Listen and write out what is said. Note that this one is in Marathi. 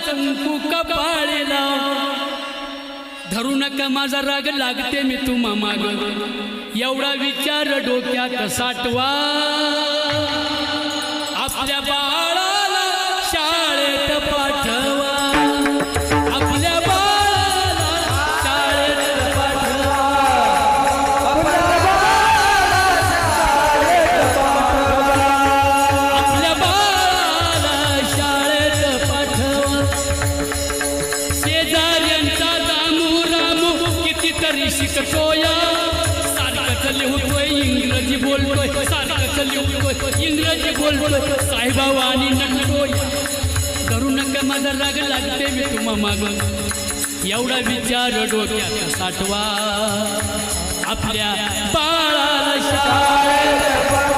कुंकू कपाळीला धरू नका माझा राग लागते मी तुम्हा माग एवढा विचार डोक्यात साठवा आपल्या बाळाला शाळेत पाठवा आपल्या बाळाला शाळेत पाठवा आपल्या बाळाला शाळेत पाठवा शेजाऱ्यांचा दामू रामू कितीतरी शिकतोय सारखंच लिहतोय इंग्रजी बोलतोय सारखंच लिहतोय इंग्रजी बोलतोय साहेबावा आणि नटतोय करू नका माझा राग लागते मी तुम्हा माग एवढा विचार डोक्यात साठवा आपल्या बाळाला शाळेत